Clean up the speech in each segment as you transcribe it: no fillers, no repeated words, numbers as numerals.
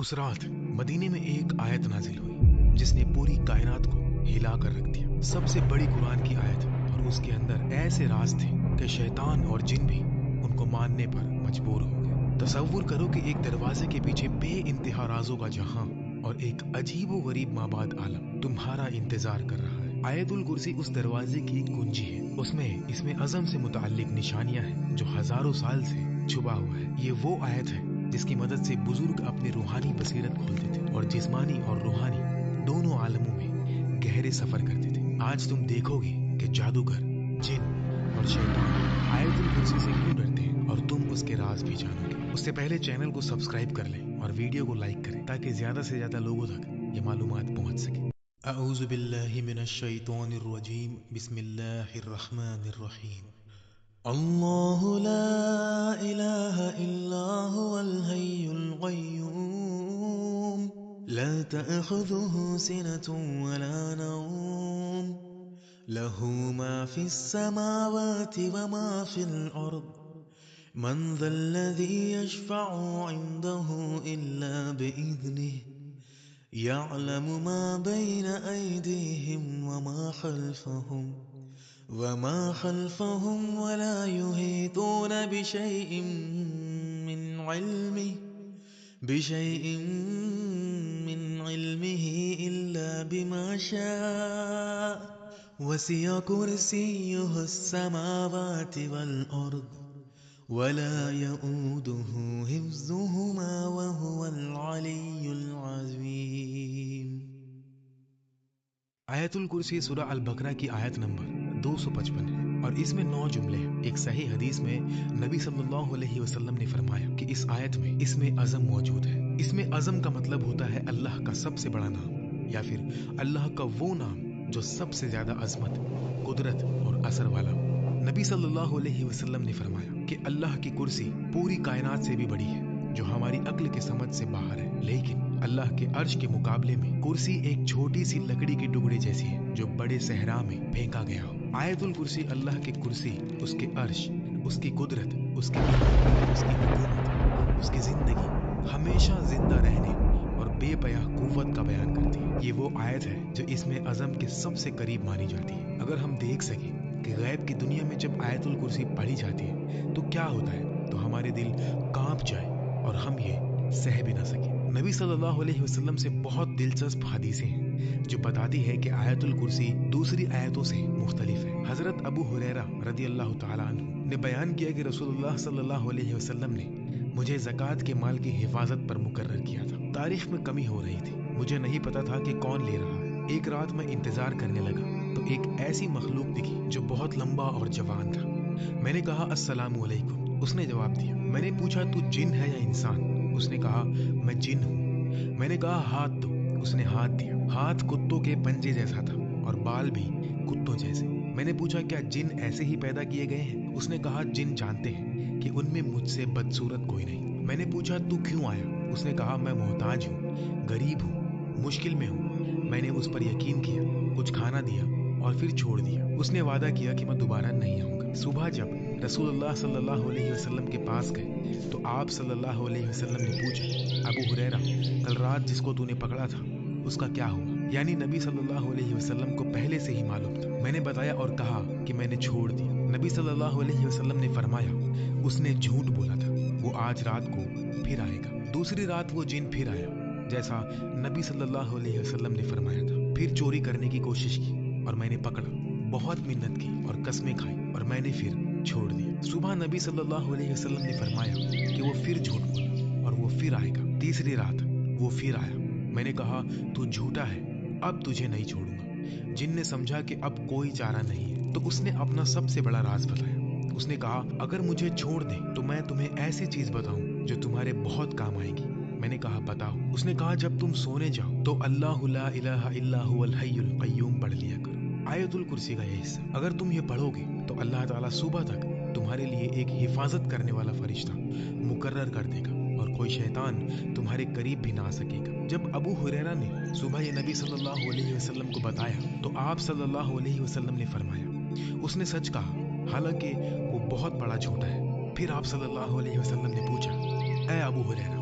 उस रात मदीने में एक आयत नाजिल हुई जिसने पूरी कायनात को हिला कर रख दिया। सबसे बड़ी कुरान की आयत, और उसके अंदर ऐसे राज थे कि शैतान और जिन भी उनको मानने पर मजबूर हो गए। तसव्वुर करो कि एक दरवाजे के पीछे बेइंतहा राजों का जहां और एक अजीबो गरीब माबाद आलम तुम्हारा इंतजार कर रहा है। आयतुल कुर्सी उस दरवाजे की एक कुंजी है। उसमें इसमें अज़म से मुताल्लिक निशानियां हैं जो हजारों साल से छुपा हुआ है। ये वो आयत है जिसकी मदद से बुजुर्ग अपनी रूहानी बसीरत खोलते थे और जिस्मानी और रूहानी दोनों आलमों में गहरे सफर करते थे। आज तुम देखोगे कि जादूगर, जिन और शैतान आयतुल कुर्सी से क्यों डरते हैं और तुम उसके राज भी जानोगे। उससे पहले चैनल को सब्सक्राइब कर लें और वीडियो को लाइक करें ताकि ज्यादा से ज्यादा लोगों तक ये मालूमात पहुंच सके। अऊज़ु बिल्लाहि मिनश शैतानिर रजीम, बिस्मिल्लाहिर रहमानिर रहीम। अल्लाहु ला इलाहा इल्ला हुवल हय्युल क़य्यूम, ला तअख़ुज़ुहु सिनतुन वला नौम, लहू मा फ़िस समावाति व मा फ़िल अर्द, मन ज़ल्लज़ी यशफ़अु इन्दहु इल्ला बिइज़निहि, यअलमु मा बैन अयदीहिम वमा खल्फ़हुम वला युहीतून बिशैइन मिन इल्मिही इल्ला बिमा शाअ, वसिअ कुर्सियुहुस समावाति वल अर्द, वला यऊदुहु हिफ्ज़ुहुमा वहुवल अलिय्युल अज़ीम। आयतुल कुर्सी सूरह अल बकरा की आयत नंबर 255 है और इसमें 9 जुमले हैं। एक सही हदीस में नबी सल्लल्लाहु अलैहि वसल्लम ने फरमाया कि इस आयत में इसमें अज़म मौजूद है। इसमें अज़म का मतलब होता है अल्लाह का सबसे बड़ा नाम या फिर अल्लाह का वो नाम जो सबसे ज्यादा अजमत, कुदरत और असर वाला हो। नबी सल्लल्लाहु अलैहि वसल्लम ने फरमाया कि अल्लाह की कुर्सी पूरी कायनात से भी बड़ी है जो हमारी अक्ल के समझ से बाहर है, लेकिन अल्लाह के अर्श के मुकाबले में कुर्सी एक छोटी सी लकड़ी की टुकड़े जैसी है जो बड़े सहरा में फेंका गया हो। आयतुल कुर्सी अल्लाह की कुर्सी उसके अर्श, उसकी कुदरत, उसकी इल्म, उसकी हुकूमत, उसकी जिंदगी, हमेशा जिंदा रहने और बेपयाह कुव्वत का बयान करती है। ये वो आयत है जो इसमें अज़म के सबसे करीब मानी जाती है। अगर हम देख सके कि गैब की दुनिया में जब आयतुल कुर्सी पढ़ी जाती है तो क्या होता है, तो हमारे दिल कांप जाए और हम ये सह भी ना सके। नबी सल्लल्लाहु अलैहि वसल्लम से बहुत दिलचस्प हदीसें हैं जो बताती है कि आयतुल कुर्सी दूसरी आयतों से मुख्तलिफ है। हजरत अबू हुरैरा रदी अल्लाह तआला अन्हु ने बयान किया कि रसूलुल्लाह सल्लल्लाहु अलैहि वसल्लम ने मुझे ज़कात के माल की हिफाजत पर मुकर्रर किया था। तारीख में कमी हो रही थी, मुझे नहीं पता था कि कौन ले रहा है। एक रात मैं इंतजार करने लगा तो एक ऐसी मखलूक दिखी जो बहुत लंबा और जवान था। मैंने कहा अस्सलामु अलैकुम। उसने जवाब दिया। मैंने पूछा तू जिन है या इंसान? उसने कहा मैं जिन हूँ। मैंने कहा हाथ दो। उसने हाथ दिया। हाथ कुत्तों के पंजे जैसा था और बाल भी कुत्तों जैसे। मैंने पूछा क्या जिन ऐसे ही पैदा किए गए हैं? उसने कहा जिन जानते हैं कि उनमें मुझसे बदसूरत कोई नहीं। मैंने पूछा तू क्यों आया? उसने कहा मैं मोहताज हूँ, गरीब हूँ, मुश्किल में हूँ। मैंने उस पर यकीन किया, कुछ खाना दिया और फिर छोड़ दिया। उसने वादा किया कि मैं दोबारा नहीं आऊंगा। सुबह जब रसूलुल्लाह सल्लल्लाहु अलैहि वसल्लम के पास गए तो आप सल्लल्लाहु अलैहि वसल्लम ने पूछा, अबू हुरैरा, कल रात जिसको तूने पकड़ा था उसका क्या हुआ? यानी नबी सल्लल्लाहु अलैहि वसल्लम को पहले से ही मालूम था। मैंने बताया और कहा कि मैंने छोड़ दिया। नबी सल्लल्लाहु अलैहि वसल्लम ने फरमाया, उसने झूठ बोला था, वो आज रात को फिर आएगा। दूसरी रात वो जिन फिर आया जैसा नबी सल्लल्लाहु अलैहि वसल्लम ने फरमाया था। फिर चोरी करने की कोशिश की और मैंने पकड़ा, बहुत मिन्नत की और कसमें खाई और मैंने फिर छोड़ दिया। सुबह नबी सल्लल्लाहु अलैहि वसल्लम ने फरमाया कि वो फिर झूठ बोला और वो फिर आएगा। तीसरी रात वो फिर आया। मैंने कहा तू झूठा है, अब तुझे नहीं छोड़ूंगा। जिन ने समझा कि अब कोई चारा नहीं है तो उसने अपना सबसे बड़ा राज बताया। उसने कहा अगर मुझे छोड़ दे तो मैं तुम्हें ऐसी चीज बताऊं जो तुम्हारे बहुत काम आएगी। मैंने कहा बताओ। उसने कहा जब तुम सोने जाओ तो अल्लाहु ला इलाहा इल्ला हुवल हय्युल क़य्यूम पढ़ लिया करो। आयतुल कुर्सी का यह हिस्सा अगर तुम ये पढ़ोगे तो अल्लाह ताला सुबह तक तुम्हारे लिए एक हिफाजत करने वाला फरिश्ता मुकर्रर कर देगा और कोई शैतान तुम्हारे करीब भी ना आ सकेगा। जब अबू हुरैरा ने सुबह ये नबी सल्लल्लाहु अलैहि वसल्लम को बताया तो आप सल्लल्लाहु अलैहि वसल्लम ने फरमाया, उसने सच कहा, हालांकि वो बहुत बड़ा झूठा है। फिर आप सल्लल्लाहु अलैहि वसल्लम ने पूछा, ऐ अबू हुरैरा,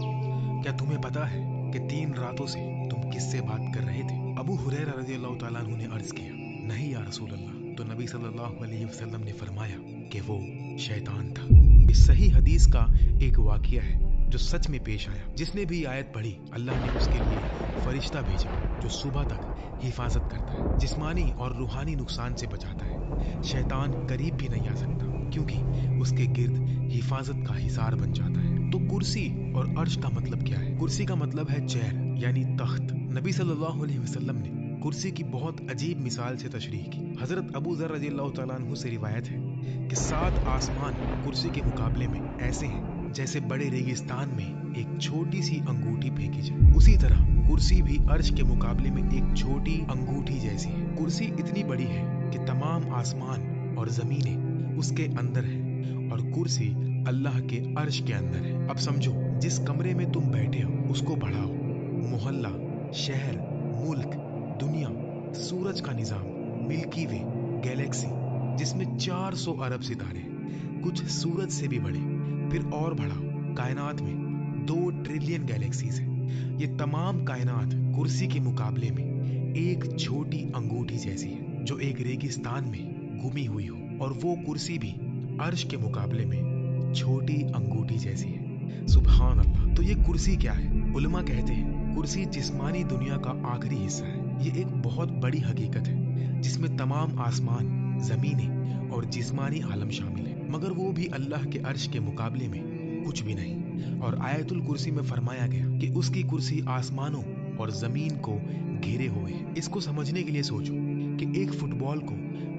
क्या तुम्हें पता है कि 3 रातों से तुम किससे बात कर रहे थे? अबू हुरैरा रज़ियल्लाहु ताला अन्हु ने अर्ज किया, नहीं या रसूल अल्लाह। तो नबी सल्लल्लाहु अलैहि वसल्लम ने फरमाया कि वो शैतान था। इस सही हदीस का एक वाकया है जो सच में पेश आया। जिसने भी आयत पढ़ी, अल्लाह ने उसके लिए फरिश्ता भेजा जो सुबह तक हिफाजत करता है, जिस्मानी और रूहानी नुकसान से बचाता है। शैतान करीब भी नहीं आ सकता क्योंकि उसके गिर्द हिफाजत का हिसार बन जाता है। तो कुर्सी और अर्श का मतलब क्या है? कुर्सी का मतलब है चेयर यानी तख्त। नबी सल्लल्लाहु अलैहि वसल्लम ने कुर्सी की बहुत अजीब मिसाल से तशरीह की। हजरत अबू ज़र रज़ियल्लाहु ताला अन्हु से रिवायत है कि 7 आसमान कुर्सी के मुकाबले में ऐसे हैं जैसे बड़े रेगिस्तान में एक छोटी सी अंगूठी फेंकी जाए। उसी तरह कुर्सी भी अर्श के मुकाबले में एक छोटी अंगूठी जैसी है। कुर्सी इतनी बड़ी है कि तमाम आसमान और जमीनें उसके अंदर है और कुर्सी अल्लाह के अर्श के अंदर है। अब समझो, जिस कमरे में तुम बैठे हो उसको बढ़ाओ। मोहल्ला, शहर, मुल्क, दुनिया, सूरज का निजाम, मिल्की वे, गैलेक्सी जिसमें 400 अरब सितारे, कुछ सूरज से भी बड़े। फिर और बढ़ाओ, कायनात में 2 ट्रिलियन गैलेक्सीज हैं। ये तमाम कायनात कुर्सी के मुकाबले में एक छोटी अंगूठी जैसी है जो एक रेगिस्तान में गुमी हुई हो, और वो कुर्सी भी अर्श के मुकाबले में छोटी अंगूठी जैसी है। सुभान अल्लाह। तो ये कुर्सी क्या है? उलमा कहते हैं कुर्सी जिस्मानी दुनिया का आखिरी हिस्सा है। ये एक बहुत बड़ी हकीकत है जिसमें तमाम आसमान, जमीनें और जिस्मानी आलम शामिल है, मगर वो भी अल्लाह के अर्श के मुकाबले में कुछ भी नहीं। और आयतुल कुर्सी में फरमाया गया कि उसकी कुर्सी आसमानों और जमीन को घेरे हुए है। इसको समझने के लिए सोचो कि एक फुटबॉल को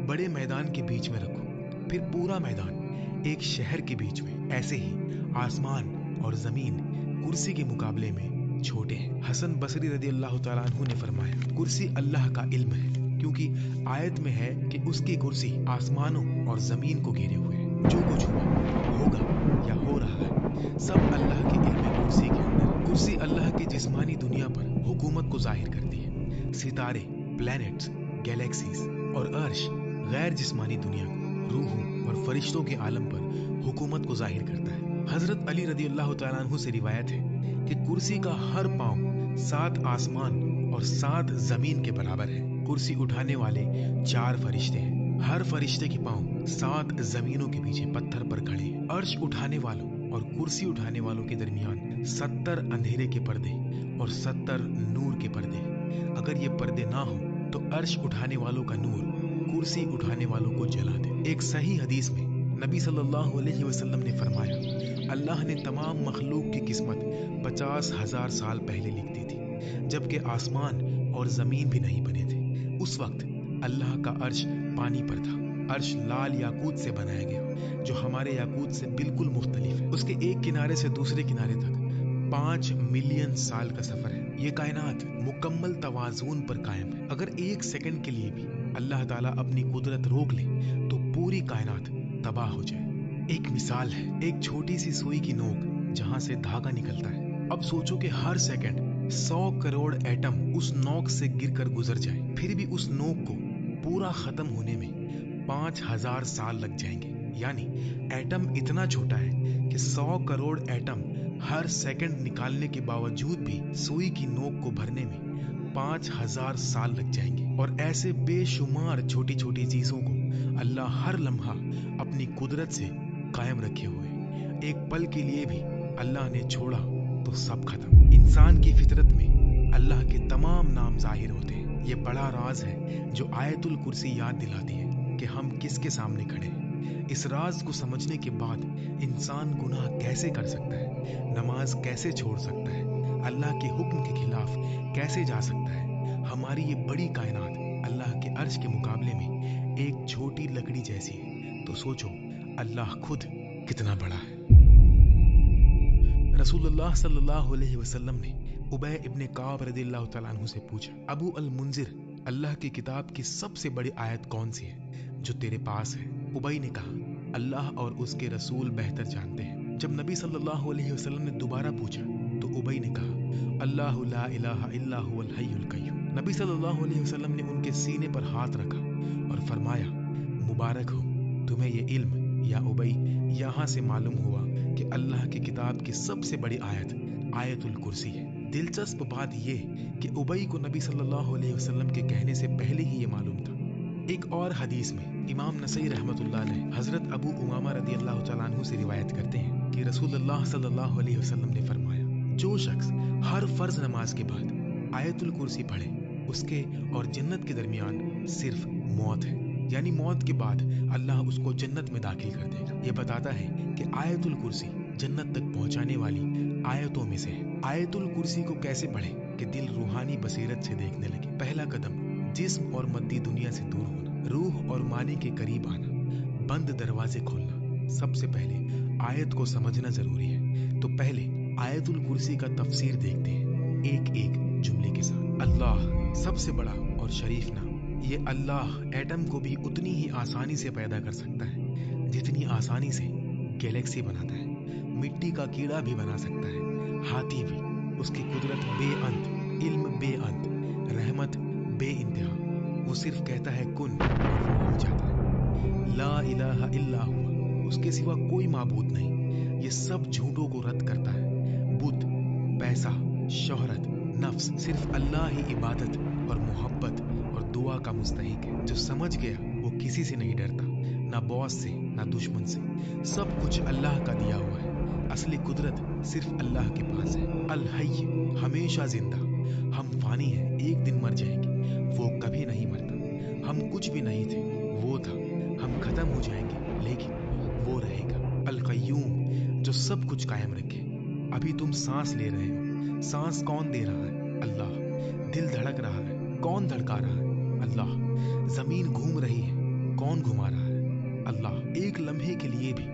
बड़े मैदान के बीच में रखो, फिर पूरा मैदान एक शहर के बीच में। ऐसे ही आसमान और जमीन कुर्सी के मुकाबले में छोटे हैं। हसन बसरी रज़ियल्लाहु ताला अन्हु ने फरमाया, कुर्सी अल्लाह का इल्म है, क्योंकि आयत में है कि उसकी कुर्सी आसमानों और जमीन को घेरे हुए है। जो कुछ हुआ, होगा या हो रहा है, सब अल्लाह के इल्म कुर्सी के अंदर। कुर्सी अल्लाह की जिस्मानी दुनिया पर हुकूमत को जाहिर करती है। सितारे, प्लैनेट्स, गैलेक्सीज और अर्श गैर जिस्मानी दुनिया को, रूहों और फरिश्तों के आलम पर हुकूमत को जाहिर करता है। हजरत अली रज़ियल्लाहु ताला अन्हु से रिवायत है कि कुर्सी का हर पांव 7 आसमान और 7 जमीन के बराबर है। कुर्सी उठाने वाले 4 फरिश्ते हैं। हर फरिश्ते के पांव 7 जमीनों के पीछे पत्थर पर खड़े हैं। अर्श उठाने वालों और कुर्सी उठाने वालों के दरमियान 70 अंधेरे के पर्दे और 70 नूर के पर्दे। अगर ये पर्दे ना हो तो अर्श उठाने वालों का नूर कुर्सी उठाने वालों को जला दे। एक सही हदीस में नबी सल्लल्लाहु अलैहि वसल्लम ने फरमाया, अल्लाह ने तमाम मखलूक की किस्मत 50,000 साल पहले लिख दी थी, जबकि आसमान और जमीन भी नहीं बने थे। उस वक्त अल्लाह का अर्श पानी पर था। अर्श लाल याकूत से बनाया गया जो हमारे याकूत से बिल्कुल मुख्तलिफ है। उसके एक किनारे से दूसरे किनारे तक 5 मिलियन साल का सफर है। ये कायनात मुकम्मल तवाज़ुन पर कायम है। अगर 1 सेकंड के लिए भी अल्लाह ताला अपनी कुदरत रोक ले तो पूरी कायनात तबाह हो जाए। एक मिसाल है, एक छोटी सी सुई की नोक जहां से धागा निकलता है। अब सोचो कि हर सेकंड 100 करोड़ एटम उस नोक से गिरकर गुजर जाए, फिर भी उस नोक को पूरा खत्म होने में 5000 साल लग जाएंगे। यानी एटम इतना छोटा है कि 100 करोड़ एटम हर सेकंड निकालने के बावजूद भी सुई की नोक को भरने में 5000 साल लग जाएंगे। और ऐसे बेशुमार छोटी छोटी चीजों को अल्लाह हर लम्हा अपनी कुदरत से कायम रखे हुए। एक पल के लिए भी अल्लाह ने छोड़ा तो सब खत्म। इंसान की फितरत में अल्लाह के तमाम नाम जाहिर होते हैं। ये बड़ा राज है जो आयतुल कुर्सी याद दिलाती है कि हम किसके सामने खड़े हैं। इस राज को समझने के बाद इंसान गुनाह कैसे कर सकता है, नमाज कैसे छोड़ सकता है, अल्लाह के हुक्म के खिलाफ कैसे जा सकता है। हमारी ये बड़ी कायनात अल्लाह के अर्श के मुकाबले में एक छोटी लकड़ी जैसी है। तो सोचो अल्लाह खुद कितना बड़ा है। रसूलुल्लाह सल्लल्लाहु अलैहि वसल्लम ने उबय इब्ने काब रज़ियल्लाहु ताला अन्हु से पूछा, अबू अल मुंजिर, अल्लाह की किताब की सबसे बड़ी आयत कौन सी है जो तेरे पास है? उबय ने कहा, अल्लाह और उसके रसूल बेहतर जानते हैं। जब नबी सल्लल्लाहु अलैहि वसल्लम ने दोबारा पूछा तो उबय ने कहा, अल्लाहु ला इलाहा इल्ला हुवल हय्युल क़य्यूम। नबी सल्लल्लाहु अलैहि वसल्लम ने उनके सीने पर हाथ रखा और फरमाया, मुबारक हो तुम्हें ये इल्म या उबय, यहाँ से मालूम हुआ कि अल्लाह की किताब की सबसे बड़ी आयत आयतुल कुर्सी है। दिलचस्प बात ये कि उबई को नबी सल्लल्लाहु अलैहि वसल्लम के कहने से पहले ही ये मालूम था। एक और हदीस में इमाम नसई रहमतुल्लाह अलैह हजरत अबू उमामा रदी अल्लाह तआला अन्हु से रिवायत करते हैं कि रसूलुल्लाह सल्लल्लाहु अलैहि वसल्लम ने फरमाया, जो शख्स हर फर्ज नमाज के बाद आयतुल कुर्सी पढ़े, उसके और जन्नत के दरमियान सिर्फ मौत है, यानी मौत के बाद अल्लाह उसको जन्नत में दाखिल कर देगा। ये बताता है कि आयतुल कुर्सी जन्नत तक पहुंचाने वाली आयतों में से है। आयतुल कुर्सी को कैसे पढ़े कि दिल रूहानी बसीरत से देखने लगे। पहला कदम, जिस्म और मद्दी दुनिया से दूर होना, रूह और मानी के करीब आना, बंद दरवाजे खोलना। सबसे पहले आयत को समझना जरूरी है, तो पहले आयतुल कुर्सी का तफसीर देखते हैं एक एक जुमले के साथ। अल्लाह सबसे बड़ा और शरीफ नाम। ये अल्लाह एटम को भी उतनी ही आसानी से पैदा कर सकता है जितनी आसानी से गैलेक्सी बनाता है। मिट्टी का कीड़ा भी बना सकता है, हाथी भी। उसकी कुदरत बेअंत, इल्म बेअंत, रहमत बेइंतहा। वो सिर्फ कहता है कुन और वो हो जाता है। ला इलाहा इल्ला हुआ, उसके सिवा कोई माबूद नहीं। ये सब झूठों को रद्द करता है। बुत, पैसा, शोहरत, नफ्स, सिर्फ अल्लाह ही इबादत और मोहब्बत और दुआ का मुस्तहिक है। जो समझ गया वो किसी से नहीं डरता, ना बॉस से ना दुश्मन से। सब कुछ अल्लाह का दिया हुआ है। असली कुदरत सिर्फ अल्लाह के पास है। अल हय्य, हमेशा जिंदा। हम फानी हैं, एक दिन मर जाएंगे, वो कभी नहीं मरता। हम कुछ भी नहीं थे, वो था। हम खत्म हो जाएंगे लेकिन वो रहेगा। अल कय्यूम, जो सब कुछ कायम रखे। अभी तुम सांस ले रहे हो, सांस कौन दे रहा है? अल्लाह। दिल धड़क रहा है, कौन धड़का रहा है? अल्लाह। जमीन घूम रही है, कौन घुमा रहा है? अल्लाह। एक लम्हे के लिए भी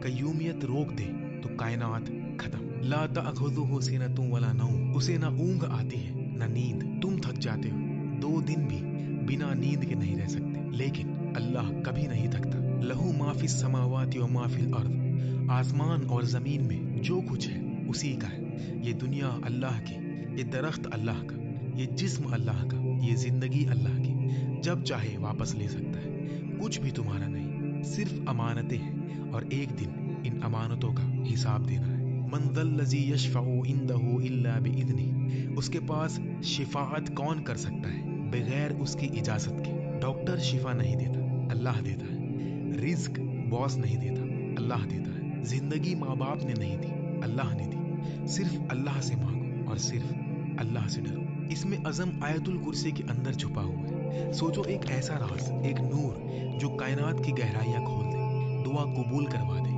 कय्यूमियत रोक दे तो कायनात खत्म। ला तअखुज़ुहु सिनतुन वला नौम, उसे ना ऊंघ आती है ना नींद। तुम थक जाते हो, 2 दिन भी बिना नींद के नहीं रह सकते, लेकिन अल्लाह कभी नहीं थकता। लहू मा फिस समावाति व मा फिल अर्द, आसमान और जमीन में जो कुछ है उसी का है। ये दुनिया अल्लाह की, ये दरख्त अल्लाह का, ये जिस्म अल्लाह का, ये जिंदगी अल्लाह की। जब चाहे वापस ले सकता है। कुछ भी तुम्हारा नहीं, सिर्फ अमानतें हैं और एक दिन इन अमानतों का हिसाब देना है। मन ज़ल्लज़ी यशफ़अउ इंदहु इल्ला बिइज़्निही, उसके पास शिफाअत कौन कर सकता है बगैर उसकी इजाजत के। डॉक्टर शिफा नहीं देता, अल्लाह देता है। रिज्क बॉस नहीं देता, अल्लाह देता है। जिंदगी माँ बाप ने नहीं दी, अल्लाह ने दी। सिर्फ अल्लाह से मांगो और सिर्फ अल्लाह से डरो। इसमें अज़म आयतुल कुर्सी के अंदर छुपा हुआ है। सोचो, एक ऐसा राज, एक नूर जो कायनात की गहराइयां खोल दे, दुआ कबूल करवा दे,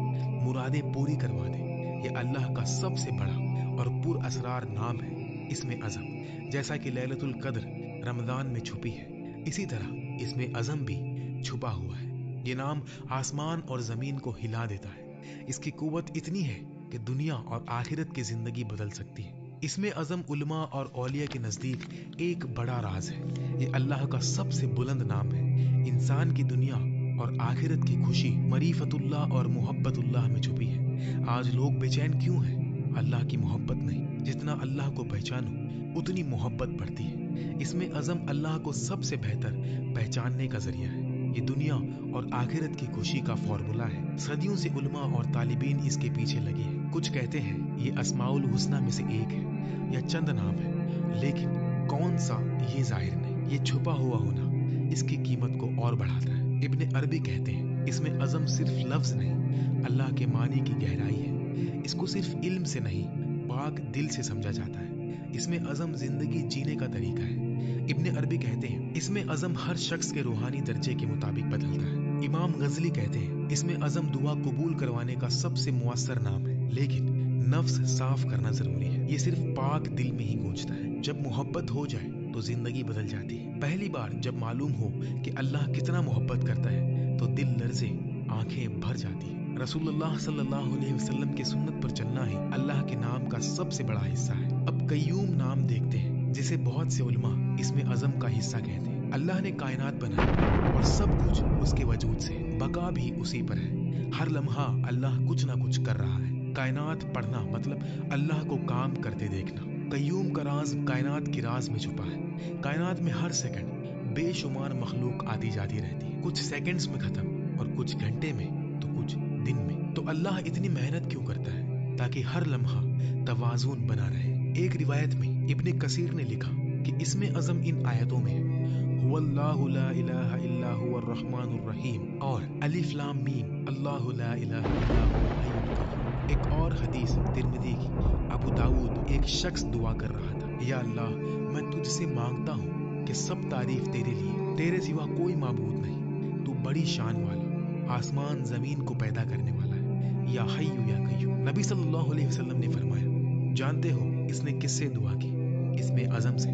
मुरादें पूरी करवा दे। ये अल्लाह का सबसे बड़ा और पुर असरार नाम है। इसमें अज़म, जैसा कि लैलतुल कद्र रमजान में छुपी है, इसी तरह इसमें अज़म भी छुपा हुआ है। ये नाम आसमान और जमीन को हिला देता है। इसकी कुव्वत इतनी है कि दुनिया और आखिरत की जिंदगी बदल सकती है। इसमें अज़म उलमा और औलिया के नजदीक एक बड़ा राज है। ये अल्लाह का सबसे बुलंद नाम है। इंसान की दुनिया और आखिरत की खुशी मरीफतुल्लाह और मोहब्बतुल्लाह में छुपी है। आज लोग बेचैन क्यों हैं? अल्लाह की मोहब्बत नहीं। जितना अल्लाह को पहचानो उतनी मोहब्बत बढ़ती है। इसमें अज़म अल्लाह को सबसे बेहतर पहचानने का जरिया है। ये दुनिया और आखिरत की खुशी का फॉर्मूला है। सदियों से उलमा और तालिबीन इसके पीछे लगे हैं। कुछ कहते हैं ये अस्माउल हुस्ना में से एक है या चंद नाम है, लेकिन कौन सा ये जाहिर नहीं। ये छुपा हुआ होना इसकी कीमत को और बढ़ाता है। इब्ने अरबी कहते हैं इसमें अज़म सिर्फ लफ्ज नहीं, अल्लाह के मानी की गहराई है। इसको सिर्फ इल्म से नहीं, पाक दिल से समझा जाता है। इसमें अज़म जिंदगी जीने का तरीका है। इब्ने अरबी कहते हैं इसमें अज़म हर शख्स के रूहानी दर्जे के मुताबिक बदलता है। इमाम गजली कहते हैं इसमें अज़म दुआ कबूल करवाने का सबसे मुअस्सर नाम है, लेकिन नफ्स साफ करना जरूरी है। ये सिर्फ पाक दिल में ही गूंजता है। जब मोहब्बत हो जाए तो जिंदगी बदल जाती है। पहली बार जब मालूम हो कि अल्लाह कितना मोहब्बत करता है तो दिल लर्जे, आंखें भर जाती है। रसूलुल्लाह सल्लल्लाहु अलैहि वसल्लम के सुन्नत पर चलना ही अल्लाह के नाम का सबसे बड़ा हिस्सा है। अब कय्यूम नाम देखते हैं, जिसे बहुत से उलमा इसमें अज़म का हिस्सा कहते हैं। अल्लाह ने कायनात बनाई और सब कुछ उसके वजूद से, बका भी उसी पर है। हर लम्हा अल्लाह कुछ ना कुछ कर रहा है। कायनात पढ़ना मतलब अल्लाह को काम करते देखना। कय्यूम का राज कायनात की राज में छुपा है। कायनात में हर सेकंड बेशुमार मखलूक आती जाती रहती है, कुछ सेकंड्स में खत्म और कुछ घंटे में तो कुछ दिन में। तो अल्लाह इतनी मेहनत क्यों करता है? ताकि हर लम्हा तवाज़ुन बना रहे, एक रिवायत में इब्ने कसीर ने लिखा कि इसमें अज़म इन आयतों में है हुवल्लाहु ला इलाहा इल्ला हुवर रहमानुर रहीम और अलिफ लाम मीम अल्लाहु ला इलाहा इल्ला हुवल हय्युल कय्यूम। एक और हदीस तिर्मिज़ी की, अबू दाऊद, एक शख्स दुआ कर रहा था, या अल्लाह, मैं तुझसे मांगता हूँ कि सब तारीफ तेरे लिए, तेरे सिवा कोई माबूद नहीं, तू बड़ी शान वाला, आसमान जमीन को पैदा करने वाला है, या हय्यु या कय्यूम। नबी सल्लल्लाहु अलैहि वसल्लम ने फरमाया, जानते हो इसने किससे दुआ की? इसमें अज़म से,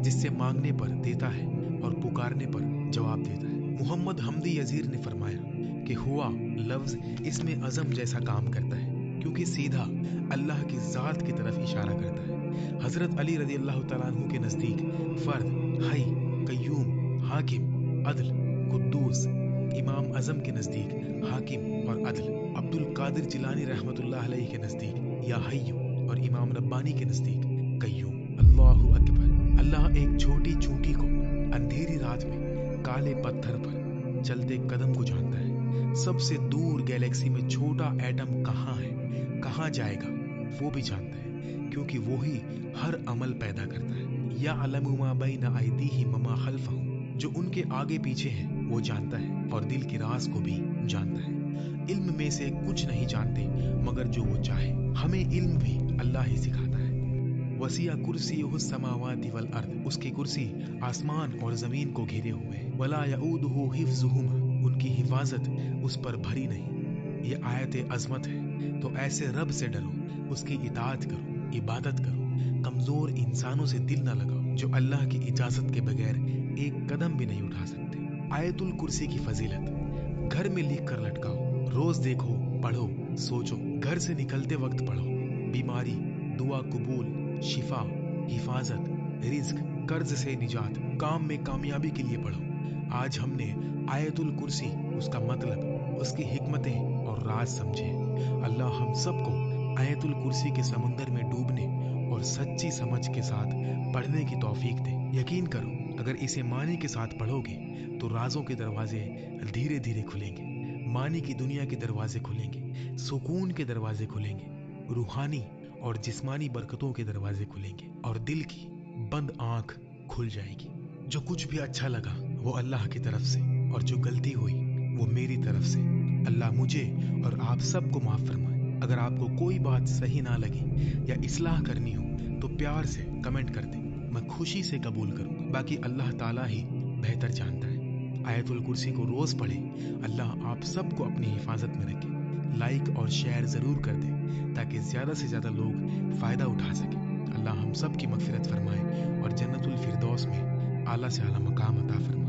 जिससे मांगने पर देता है और पुकारने पर जवाब देता है। मोहम्मद हमदी यजीर ने फरमाया कि हुआ लफ्ज इसमें अज़म जैसा काम करता है क्योंकि सीधा अल्लाह की ज़ात की तरफ इशारा करता है। हजरत अली रज़ी अल्लाह तआला अन्हु के नज़दीक फर्द, हई, कय्यूम, हाकिम, अदल, कुद्दूस, इमाम अज़म के नज़दीक हाकिम और अदल, अब्दुल कादिर जिलानी रहमतुल्लाह अलैहि के नज़दीक या हय्यु और इमाम रब्बानी के नज़दीक कय्यूम। अल्लाहु अकबर। अल्लाह एक छोटी चूंटी को अंधेरी रात में काले पत्थर पर चलते कदम को जानता है। सबसे दूर गैलेक्सी में छोटा एटम कहाँ है, कहाँ जाएगा, वो भी जानता है क्योंकि वो ही हर अमल पैदा करता है। या अलमु मा बैना अयदीहिम व मा खल्फहुम, जो उनके आगे पीछे है वो जानता है और दिल की राज को भी जानता है। इल्म में से कुछ नहीं जानते मगर जो वो चाहे। हमें इल्म भी अल्लाह ही सिखाता है। वसिया कुर्सीयुहु समावाति वल अर्द, उसकी कुर्सी आसमान और जमीन को घेरे हुए है। वला यऊदुहु हिफ्जुहुमा, उनकी हिफाजत उस पर भरी नहीं। ये आयत अजमत है, तो ऐसे रब से डरो, उसकी इताअत करो, इबादत करो, कमजोर इंसानों से दिल न लगाओ जो अल्लाह की इजाजत के बगैर एक कदम भी नहीं उठा सकते। आयतुल कुर्सी की फजीलत, घर में लिख कर लटकाओ, रोज देखो, पढ़ो, सोचो, घर से निकलते वक्त पढ़ो। बीमारी, दुआ कबूल, शिफा, हिफाजत, रिज्क, कर्ज से निजात, काम में कामयाबी के लिए पढ़ो। आज हमने आयतुल कुर्सी, उसका मतलब, उसकी हिकमतें और राज समझे। अल्लाह हम सबको आयतुल कुर्सी के समुंदर में डूबने और सच्ची समझ के साथ पढ़ने की तौफीक दे। यकीन करो, अगर इसे मानी के साथ पढ़ोगे तो राजों के दरवाजे धीरे धीरे खुलेंगे, मानी की दुनिया के दरवाजे खुलेंगे, सुकून के दरवाजे खुलेंगे, रूहानी और जिस्मानी बरकतों के दरवाजे खुलेंगे और दिल की बंद आंख खुल जाएगी। जो कुछ भी अच्छा लगा वो अल्लाह की तरफ से और जो गलती हुई वो मेरी तरफ से। अल्लाह मुझे और आप सबको माफ फरमाए। अगर आपको कोई बात सही ना लगे या इस्लाह करनी हो तो प्यार से कमेंट कर दें, मैं खुशी से कबूल करूंगा। बाकी अल्लाह ताला ही बेहतर जानता है। आयतुल कुर्सी को रोज पढ़े। अल्लाह आप सबको अपनी हिफाजत में रखे। लाइक और शेयर जरूर कर दें ताकि ज्यादा से ज्यादा लोग फायदा उठा सके। अल्लाह हम सब की मगफिरत फरमाए और जन्नतुल फिरदौस में आला से आला मकाम अता फरमाए।